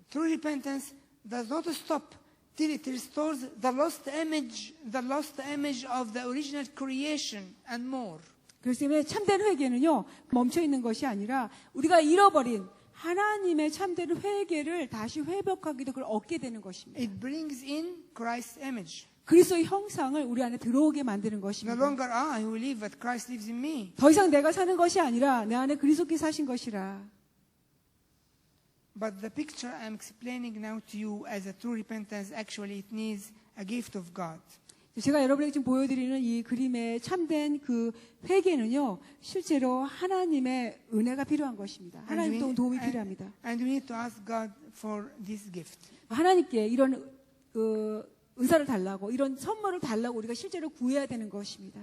Speaker 1: true repentance does not stop till it restores the lost image of the original creation and more.
Speaker 2: 그렇기 때문에 참된 회개는요, 멈춰있는 것이 아니라 우리가 잃어버린 하나님의 참된 회개를 다시 회복하기도 그걸 얻게 되는 것입니다.
Speaker 1: It brings in Christ's image.
Speaker 2: 그리스도의 형상을 우리 안에 들어오게 만드는
Speaker 1: No
Speaker 2: 것입니다.
Speaker 1: longer I who live, but Christ lives in me.
Speaker 2: 더 이상 내가 사는 것이 아니라 내 안에 그리스도께서 사신 것이라.
Speaker 1: But the picture I'm explaining now to you as a true repentance, actually it needs a gift of God.
Speaker 2: 제가 여러분에게 지금 보여드리는 이 그림의 참된 그 회개는요, 실제로 하나님의 은혜가 필요한 것입니다. 하나님 도움이 필요합니다.
Speaker 1: And we need to ask God for this gift.
Speaker 2: 하나님께 이런 은사를 달라고, 이런 선물을 달라고 우리가 실제로 구해야 되는 것입니다.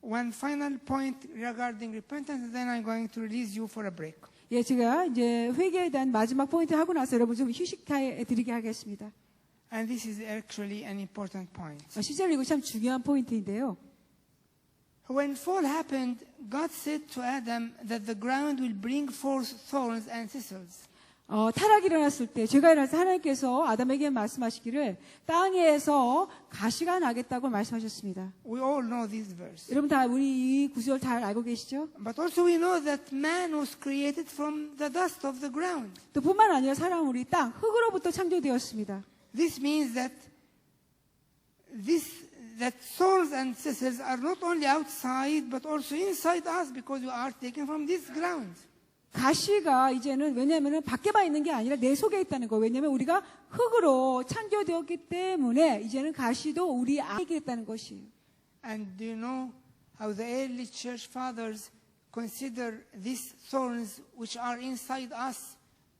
Speaker 1: One final point regarding repentance, and then I'm going to release you for a break.
Speaker 2: 예, 제가 이제 회개에 대한 마지막 포인트 하고 나서 여러분 좀 휴식해 드리게 하겠습니다.
Speaker 1: And this is actually an important point.
Speaker 2: 실제로 이거 참 중요한 포인트인데요.
Speaker 1: When fall happened, God said to Adam that the ground will bring forth thorns and thistles.
Speaker 2: 타락이 일어났을 때, 죄가 일어났을 때 하나님께서 아담에게 말씀하시기를 땅에서 가시가 나겠다고 말씀하셨습니다.
Speaker 1: We all know this verse.
Speaker 2: 여러분 다 우리 이 구절 잘 알고 계시죠?
Speaker 1: But also we know that man was created from the dust of the ground.
Speaker 2: 또 뿐만 아니라 사람은 우리 땅, 흙으로부터 창조되었습니다.
Speaker 1: This means that thorns and thistles are not only outside but also inside us because we are taken from this ground.
Speaker 2: 가시가 이제는 왜냐하면 밖에만 있는 게 아니라 내 속에 있다는 거예요. 왜냐하면 우리가 흙으로 창조되었기 때문에 이제는 가시도 우리 안에 있다는 것이에요.
Speaker 1: And do you know how the early church fathers consider these thorns which are inside us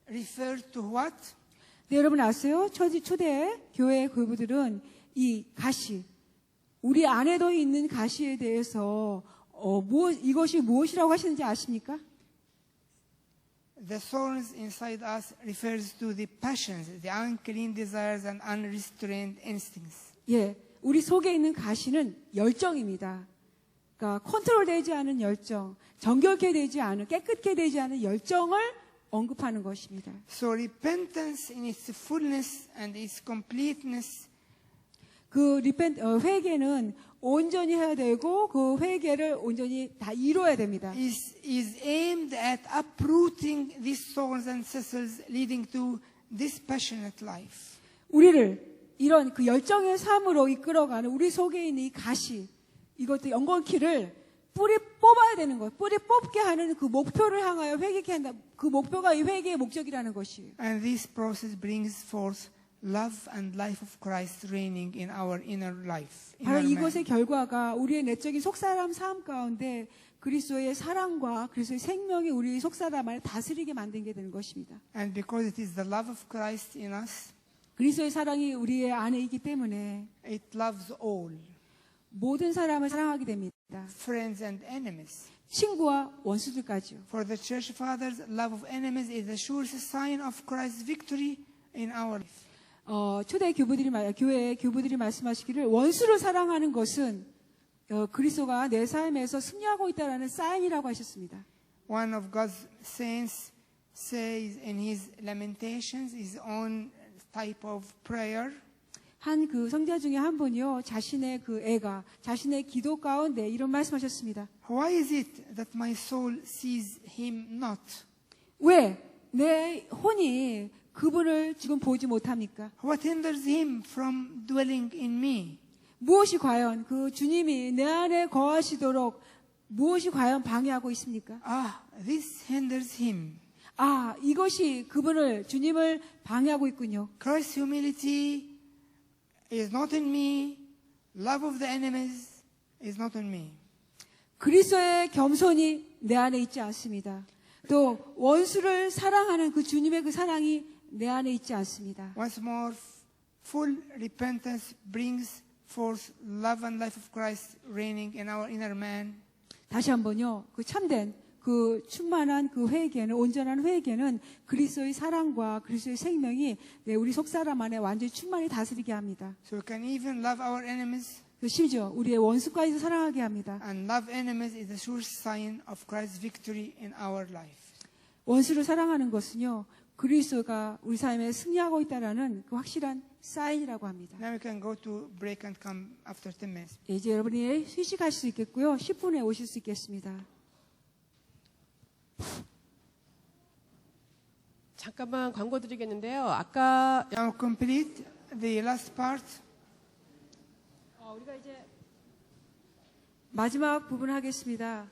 Speaker 1: referred to what?
Speaker 2: 네, 여러분 아세요? 초대 교회 교부들은 이 가시, 우리 안에도 있는 가시에 대해서 이것이 무엇이라고 하시는지 아십니까?
Speaker 1: The thorns inside us refers to the passions, the unclean desires and unrestrained instincts.
Speaker 2: 예, 우리 속에 있는 가시는 열정입니다. 그러니까 컨트롤되지 않은 열정, 정결케 되지 않은, 깨끗게 되지 않은 열정을 언급하는 것입니다.
Speaker 1: So repentance in its fullness and its completeness
Speaker 2: 회개는 온전히 해야 되고 그 회개를 온전히 다 이루어야 됩니다.
Speaker 1: is aimed at uprooting these thorns and thistles leading to this passionate life.
Speaker 2: 우리를 이런 그 열정의 삶으로 이끌어가는 우리 속에 있는 이 가시, 이것도 연골키를 뿌리 뽑아야 되는 것, 뿌리 뽑게 하는 그 목표를 향하여 회개케 한다. 그 목표가 이 회개의 목적이라는 것이에요.
Speaker 1: And this process brings forth love and life of Christ reigning in our inner life.
Speaker 2: 바로 이것의 결과가 우리의 내적인 속사람 삶 가운데 그리스도의 사랑과 그리스도의 생명이 우리 속사람 안에 다스리게 만들게 되는 것입니다.
Speaker 1: And because it is the love of Christ in us,
Speaker 2: 그리스도의 사랑이 우리의 안에 있기 때문에
Speaker 1: it loves all,
Speaker 2: 모든 사람을 사랑하게 됩니다.
Speaker 1: friends and enemies.
Speaker 2: 친구와 원수들까지요.
Speaker 1: For the church fathers, love of enemies is the surest sign of Christ's victory in our life.
Speaker 2: 초대 교회 교부들이 말씀하시기를 원수를 사랑하는 것은 그리스도가 내 삶에서 승리하고 있다라는 사인이라고 하셨습니다.
Speaker 1: One of God's saints says in his Lamentations, his own type of prayer,
Speaker 2: 한 그 성자 중에 한 분이요, 자신의 그 애가 자신의 기도 가운데 이런 말씀하셨습니다.
Speaker 1: Why is it that my soul sees him not?
Speaker 2: 왜 내 혼이 그분을 지금 보지 못합니까?
Speaker 1: What hinders him from dwelling in me?
Speaker 2: 무엇이 과연 그 주님이 내 안에 거하시도록 무엇이 과연 방해하고 있습니까?
Speaker 1: This hinders him.
Speaker 2: 이것이 그분을 주님을 방해하고 있군요.
Speaker 1: Christ's humility is not in me. Love of the enemies is not in me.
Speaker 2: 그리스도의 겸손이 내 안에 있지 않습니다. 또 원수를 사랑하는 그 주님의 그 사랑이 내 안에 있지 않습니다.
Speaker 1: Once more, full repentance brings forth love and life of Christ reigning in our inner man.
Speaker 2: 다시 한번요. 그 참된 그 충만한 그 회개는, 온전한 회개는 그리스도의 사랑과 그리스도의 생명이 우리 속사람 안에 완전히 충만히 다스리게 합니다.
Speaker 1: So we can even love our enemies.
Speaker 2: 심지어 우리의 원수까지도 사랑하게 합니다.
Speaker 1: And love enemies is the sure sign of Christ's victory in our life.
Speaker 2: 원수를 사랑하는 것은요, 그리스도가 우리 삶에 승리하고 있다라는 그 확실한 사인이라고 합니다.
Speaker 1: Now we can go to break and come after 10 minutes.
Speaker 2: 이제 여러분이 휴식하실 수 있겠고요. 10분에 오실 수 있겠습니다.
Speaker 4: 잠깐만 광고 드리겠는데요. 아까
Speaker 1: Now complete the last part.
Speaker 2: 우리가 이제 마지막 부분 하겠습니다.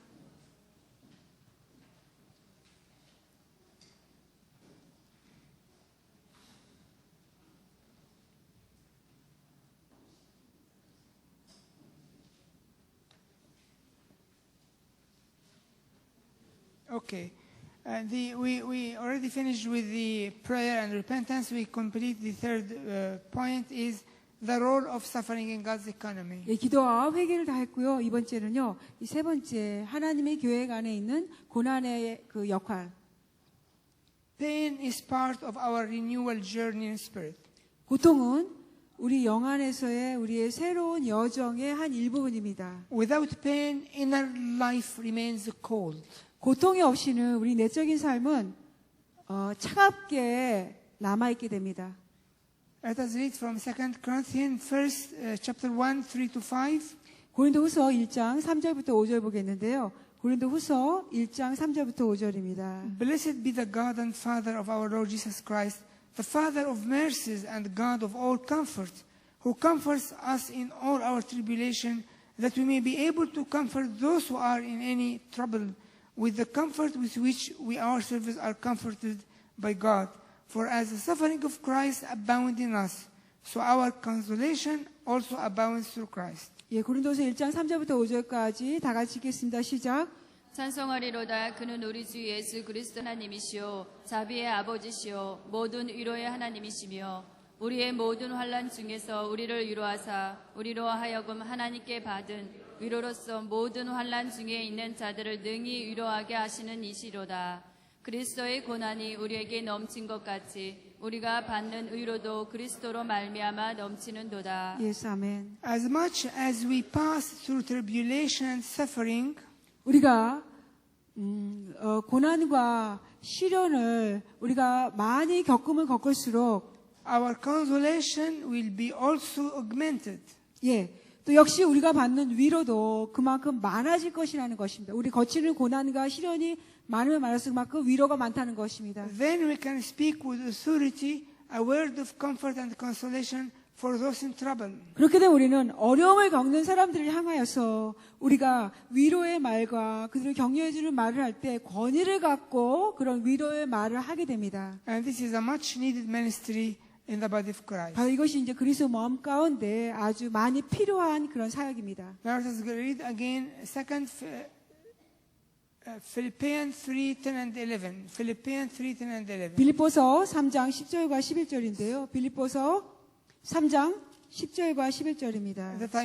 Speaker 1: Okay. We already finished with the prayer and repentance. We complete the third point is the role of suffering in God's economy.
Speaker 2: 예, 기도와 회개를 다 했고요. 이번 주에는요, 이 세 번째 하나님의 계획 안에 있는 고난의 그 역할.
Speaker 1: Pain is part of our renewal journey in spirit.
Speaker 2: 고통은 우리 영 안에서의 우리의 새로운 여정의 한 일부분입니다.
Speaker 1: Without pain, inner life remains cold.
Speaker 2: 고통이 없이는 우리 내적인 삶은 차갑게 남아있게 됩니다.
Speaker 1: Let us read from 2 Corinthians first, chapter 1, 3-5.
Speaker 2: 고린도후서 1장 3절부터 5절 보겠는데요. 고린도후서 1장 3절부터 5절입니다.
Speaker 1: Blessed be the God and Father of our Lord Jesus Christ, the Father of mercies and God of all comfort, who comforts us in all our tribulation, that we may be able to comfort those who are in any trouble, with the comfort with which we ourselves are comforted by God. For as the suffering of Christ abound in us, so our consolation also abounds through Christ.
Speaker 2: 예, 고린도서 1장 3절부터 5절까지 다 같이 읽겠습니다. 시작.
Speaker 3: 찬송하리로다. 그는 우리 주 예수 그리스도 하나님이시오, 자비의 아버지시오, 모든 위로의 하나님이시며, 우리의 모든 환난 중에서 우리를 위로하사 우리로 하여금 하나님께 받은 위로로서 모든 환난 중에 있는 자들을 능히 위로하게 하시는 이시로다. 그리스도의 고난이 우리에게 넘친 것 같이 우리가 받는 위로도 그리스도로 말미암아 넘치는도다.
Speaker 2: 예수 아멘.
Speaker 1: As much as we pass through tribulation and suffering,
Speaker 2: 우리가 고난과 시련을 우리가 많이 겪으면 겪을수록
Speaker 1: our consolation will be also augmented.
Speaker 2: 예, 또 역시 우리가 받는 위로도 그만큼 많아질 것이라는 것입니다. 우리 거치는 고난과 시련이 많으면 많을수록 그만큼 위로가 많다는 것입니다.
Speaker 1: Then we can speak with authority a word of comfort and consolation for those in trouble.
Speaker 2: 그렇게 되면 우리는 어려움을 겪는 사람들을 향하여서 우리가 위로의 말과 그들을 격려해주는 말을 할 때 권위를 갖고 그런 위로의 말을 하게 됩니다.
Speaker 1: And this is a much needed ministry in the body of Christ.
Speaker 2: 바로 이것이 이제 그리스도 마음 가운데 아주 많이 필요한 그런 사역입니다.
Speaker 1: Now let us read again Philippians 3:10 and 11. Philippians 3:10 and 11.
Speaker 2: 빌립보서 3장 10절과 11절인데요. 빌립보서 3장 10절과 11절입니다.
Speaker 1: That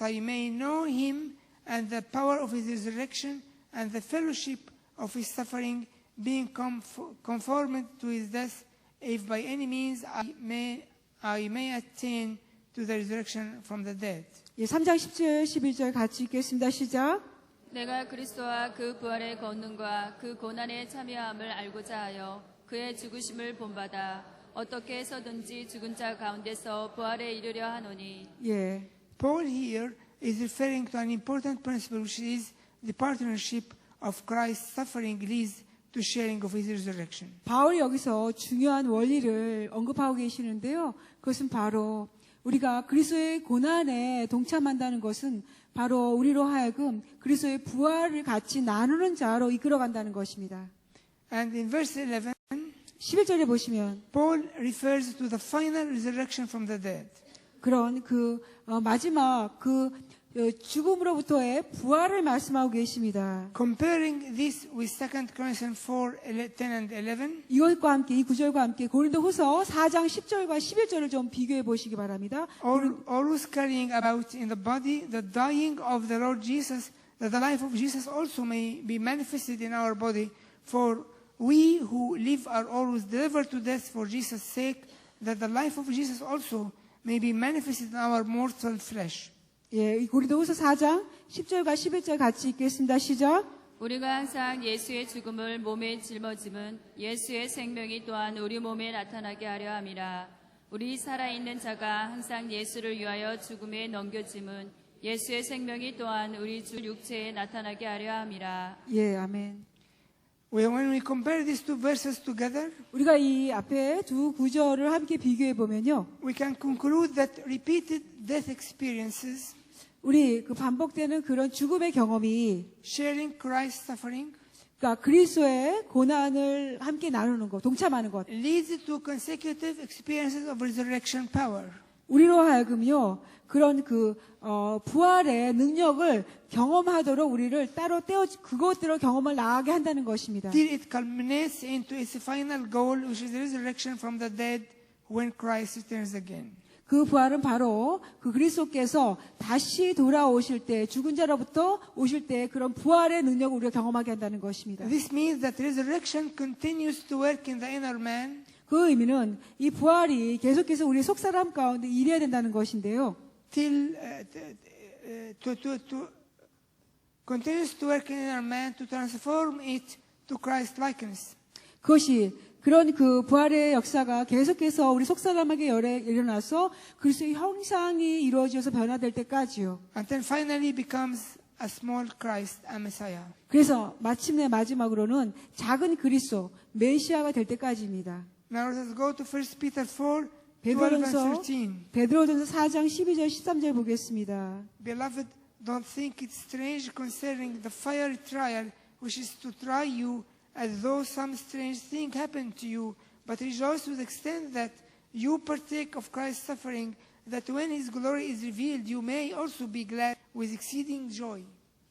Speaker 1: I may know him and the power of his resurrection and the fellowship of his suffering, being conformed to his death, if by any means I may attain to the resurrection from the dead.
Speaker 2: 예, 3장 10절 11절 같이 읽겠습니다. 시작.
Speaker 3: 내가 그리스도와 그 부활의 권능과 그 고난에 참여함을 알고자 하여 그의 죽으심을 본받아 어떻게 해서든지 죽은 자 가운데서 부활에 이르려 하노니.
Speaker 2: 예.
Speaker 1: Paul here is referring to an important principle, which is the partnership of Christ's suffering leads to sharing of his resurrection.
Speaker 2: 바울이 여기서 중요한 원리를 언급하고 계시는데요. 그것은 바로 우리가 그리스도의 고난에 동참한다는 것은 바로 우리로 하여금 그리스도의 부활을 같이 나누는 자로 이끌어간다는 것입니다.
Speaker 1: And in verse 11,
Speaker 2: 11절에 보시면
Speaker 1: Paul refers to the final resurrection from the dead.
Speaker 2: 그런 마지막 죽음으로부터의 부활을 말씀하고 계십니다.
Speaker 1: Comparing this with 2 Corinthians 4:10 and 11,
Speaker 2: 이것과 함께 이 구절과 함께 고린도후서 4장 10절과 11절을 좀 비교해 보시기 바랍니다.
Speaker 1: always carrying about in the body the dying of the Lord Jesus, that the life of Jesus also may be manifested in our body. For we who live are always delivered to death for Jesus' sake, that the life of Jesus also may be manifested in our mortal flesh.
Speaker 2: 예, 이 고린도후서 4장 10절과 11절 같이 읽겠습니다. 시작.
Speaker 3: 우리가 항상 예수의 죽음을 몸에 짊어짐은 예수의 생명이 또한 우리 몸에 나타나게 하려 함이라. 우리 살아있는 자가 항상 예수를 위하여 죽음에 넘겨짐은 예수의 생명이 또한 우리 주 육체에 나타나게 하려 함이라.
Speaker 2: 예, 아멘.
Speaker 1: When we compare these two verses together,
Speaker 2: 우리가 이 앞에 두 구절을 함께 비교해 보면요.
Speaker 1: we can conclude that repeated death experiences,
Speaker 2: 우리 그 반복되는 그런 죽음의 경험이
Speaker 1: sharing Christ's suffering,
Speaker 2: 그러니까 그리스도의 고난을 함께 나누는 것, 동참하는 것.
Speaker 1: leads to consecutive experiences of resurrection power.
Speaker 2: 우리로 하여금요, 그런 부활의 능력을 경험하도록 우리를 따로 그것들을 경험을 나가게 한다는 것입니다.
Speaker 1: Till it culminates into its final goal, which is the resurrection from the dead when Christ returns again.
Speaker 2: 그 부활은 바로 그 그리스도께서 다시 돌아오실 때, 죽은 자로부터 오실 때 그런 부활의 능력을 우리가 경험하게 한다는 것입니다.
Speaker 1: This means that resurrection continues to work in the inner man
Speaker 2: 그 의미는 이 부활이 계속해서 우리 속사람 가운데 일해야 된다는 것인데요.
Speaker 1: till continues to work in inner man to transform it to Christ likeness.
Speaker 2: 그것이 그런 그 부활의 역사가 계속해서 우리 속사람에게 일어나서 그리스도의 형상이 이루어져서 변화될 때까지요.
Speaker 1: Until finally becomes a small Christ, a Messiah.
Speaker 2: 그래서 마침내 마지막으로는 작은 그리스도, 메시아가 될 때까지입니다.
Speaker 1: Now let us go to 1 Peter 4, 12
Speaker 2: 베드로전서
Speaker 1: and 13.
Speaker 2: 4장 12절 13절 보겠습니다.
Speaker 1: Beloved, don't think it strange concerning the fiery trial which is to try you, as though some strange thing happened to you, but rejoice to the extent that you partake of Christ's suffering, that when His glory is revealed, you may also be glad with exceeding joy.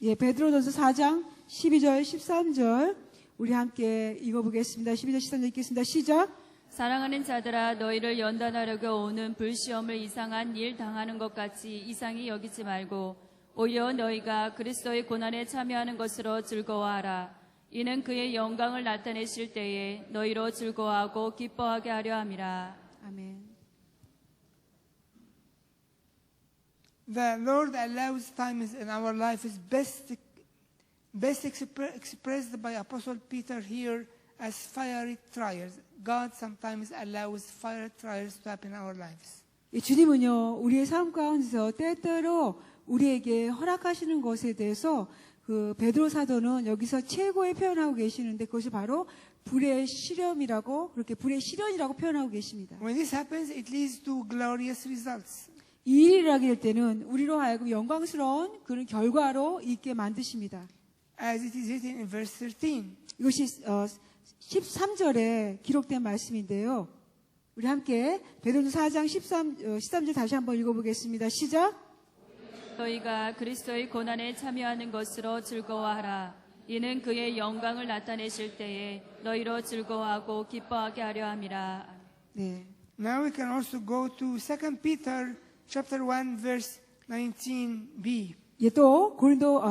Speaker 2: 예, 베드로전서 4장 12절 13절 우리 함께 읽어보겠습니다. 12절 13절 읽겠습니다. 시작.
Speaker 3: 사랑하는 자들아 너희를 연단하려고 오는 불시험을 이상한 일 당하는 것 같이 이상히 여기지 말고 오히려 너희가 그리스도의 고난에 참여하는 것으로 즐거워하라. 이는 그의 영광을 나타내실 때에 너희로 즐거워하고 기뻐하게 하려 함이라.
Speaker 2: 아멘.
Speaker 1: The Lord allows times in our life is best expressed by Apostle Peter here as fiery trials. God sometimes allows fiery trials to happen in our lives.
Speaker 2: 주님은요, 우리의 삶 가운데서 때때로 우리에게 허락하시는 것에 대해서 그 베드로 사도는 여기서 최고의 표현하고 계시는데 그것이 바로 불의 시련이라고 그렇게 불의 시련이라고 표현하고 계십니다.
Speaker 1: When this happens, it leads to glorious results.
Speaker 2: 이 일이 일어나게 될 때는 우리로 하여금 영광스러운 그런 결과로 있게 만드십니다.
Speaker 1: As it is written in verse 13.
Speaker 2: 이것이 13절에 기록된 말씀인데요. 우리 함께 베드로전서 4장 13절 다시 한번 읽어보겠습니다. 시작.
Speaker 3: 너희가 그리스도의 고난에 참여하는 것으로 즐거워하라. 이는 그의 영광을 나타내실 때에 너희로 즐거워하고 기뻐하게 하려 함이라.
Speaker 2: 네.
Speaker 1: Now we can also go to 2 Peter chapter 1 verse 19b.
Speaker 2: 예, 또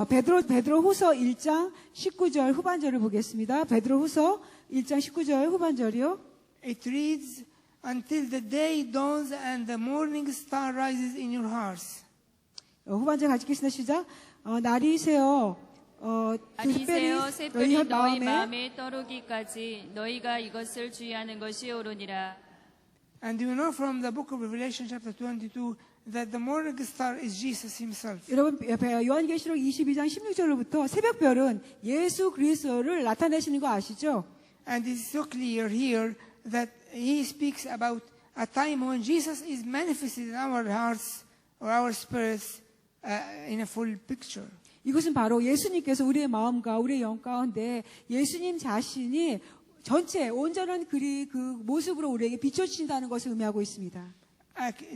Speaker 2: 베드로 후서 1장 19절 후반절을 보겠습니다. 베드로 후서 1장 19절 후반절이요.
Speaker 1: It reads, until the day dawns and the morning star rises in your hearts.
Speaker 2: 후반절 같이 읽겠습니다. 시작. 날이 새어
Speaker 3: 아니세요
Speaker 2: 너희
Speaker 3: 새별이 너희 마음에 떠오르기까지 너희가 이것을 주의하는 것이 옳으니라.
Speaker 1: And you know from the book of Revelation chapter 22 that the morning star is Jesus himself.
Speaker 2: 여러분 요한계시록 22장 16절로부터 새벽별은 예수 그리스도를 나타내시는 거 아시죠?
Speaker 1: And it's so clear here that he speaks about a time when Jesus is manifested in our hearts or our spirits in a full picture.
Speaker 2: 이것은 바로 예수님께서 우리의 마음과 우리의 영 가운데 예수님 자신이 전체 온전한 그 모습으로 우리에게 비춰주신다는 것을 의미하고 있습니다.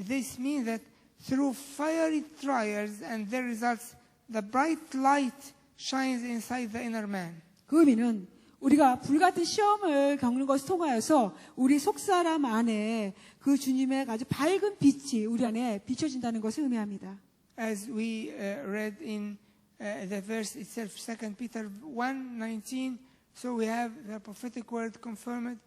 Speaker 1: This means that through fiery trials and their results, the bright light shines inside the inner man.
Speaker 2: 그 의미는 우리가 불같은 시험을 겪는 것을 통하여서 우리 속사람 안에 그 주님의 아주 밝은 빛이 우리 안에 비춰진다는 것을 의미합니다.
Speaker 1: As we read in the verse itself, 2 Peter 1:19, so we have the prophetic word confirmed,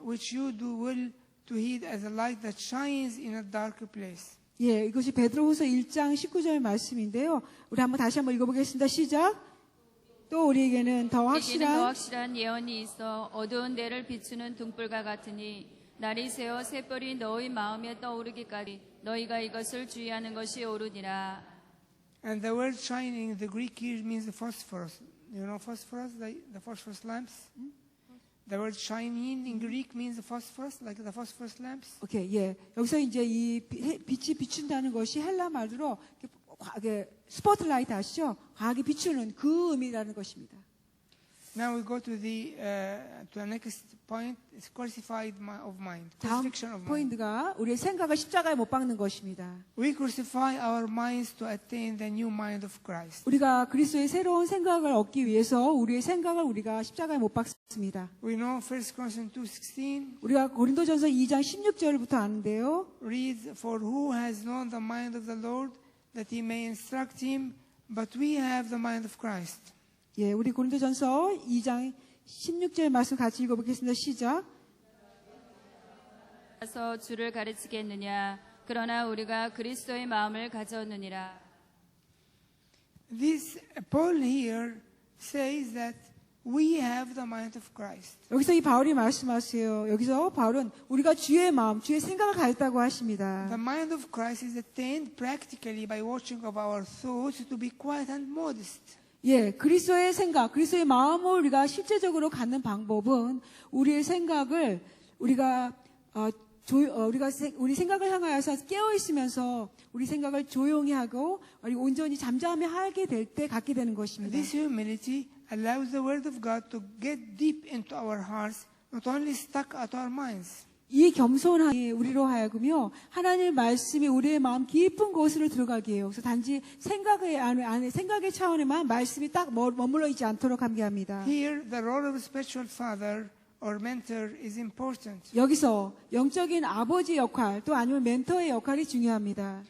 Speaker 1: which you do well to heed as a light that shines in a dark place.
Speaker 2: 예, 이것이 베드로후서 1장 19절 말씀인데요. 우리 다시 한번 읽어보겠습니다. 시작. 또 우리에게는 더
Speaker 3: 확실한 예언이 있어 어두운 데를 비추는 등불과 같으니 날이 새어 새별이 너희 마음에 떠오르기까지 너희가 이것을 주의하는 것이 옳으니라.
Speaker 1: And the word shining in the Greek here means phosphorus. You know phosphorus, the phosphorus lamps? The word shining in Greek means phosphorus, like the phosphorus lamps.
Speaker 2: 오케이, 예. 여기서 이제 이 빛이 비춘다는 것이 헬라 말로 스포트라이트 아시죠? 과하게 비추는 그 의미라는 것입니다.
Speaker 1: Now we go to the next point. It's crucified of mind,
Speaker 2: 다음
Speaker 1: crucifixion of mind.
Speaker 2: 포인트가 우리의 생각을 십자가에 못 박는 것입니다.
Speaker 1: We crucify our minds to attain the new mind of Christ.
Speaker 2: 우리가 그리스도의 새로운 생각을 얻기 위해서 우리의 생각을 우리가 십자가에 못 박습니다.
Speaker 1: We know 1 Corinthians 2:16
Speaker 2: 우리가 고린도전서 2장 16절부터 아는데요.
Speaker 1: reads, "For who has known the mind of the Lord that he may instruct him? But we have the mind of Christ."
Speaker 2: 예, 우리 고린도전서 2장 16절 말씀 같이 읽어보겠습니다. 시작.
Speaker 3: 가서 주를 가르치겠느냐? 그러나 우리가 그리스도의 마음을 가졌느니라.
Speaker 1: This Paul here says that we have the mind of Christ.
Speaker 2: 여기서 이 바울이 말씀하세요. 여기서 바울은 우리가 주의 마음, 주의 생각을 가졌다고 하십니다.
Speaker 1: The mind of Christ is attained practically by watching of our thoughts to be quiet and modest.
Speaker 2: 예, 그리스도의 생각, 그리스도의 마음을 우리가 실제적으로 갖는 방법은 우리의 생각을 우리가 우리 생각을 향하여서 깨어 있으면서 우리 생각을 조용히 하고 온전히 잠잠히 하게 될 때 갖게 되는 것입니다.
Speaker 1: This humility allows the Word of God to get deep into our hearts, not only stuck at our minds.
Speaker 2: 이 겸손함이 우리로 하여금요 하나님의 말씀이 우리의 마음 깊은 곳으로 들어가게 해요. 그래서 단지 생각의 차원에만 말씀이 딱 머물러 있지 않도록 하게 합니다.
Speaker 1: Here, the role of a spiritual father or mentor is important.
Speaker 2: 여기서 영적인 아버지 역할 또 아니면 멘토의 역할이 중요합니다.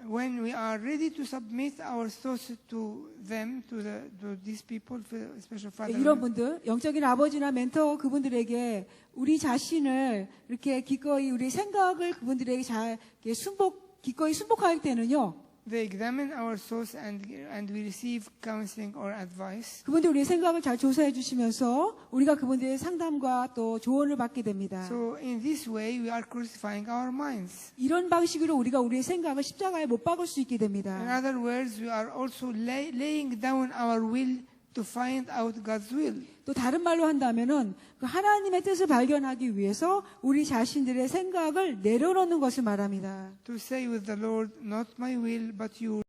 Speaker 1: When we are ready to submit our thoughts to them, to these people, spiritual father.
Speaker 2: 이런 분들, 영적인 아버지나 멘토 그분들에게 우리 자신을 이렇게 기꺼이 우리 생각을 그분들에게 기꺼이 순복할 때는요.
Speaker 1: They examine our thoughts and we receive counseling or advice.
Speaker 2: 그분들 우리의 생각을 잘 조사해 주시면서 우리가 그분들의 상담과 또 조언을 받게 됩니다.
Speaker 1: So in this way, we are crucifying our minds.
Speaker 2: 이런 방식으로 우리가 우리의 생각을 십자가에 못 박을 수 있게
Speaker 1: In
Speaker 2: 됩니다.
Speaker 1: other words, we are also laying down our will to find out God's will.
Speaker 2: 또 다른 말로 한다면은 그 하나님의 뜻을 발견하기 위해서 우리 자신들의 생각을 내려놓는 것을 말합니다.
Speaker 1: To say with the Lord, not my will, but your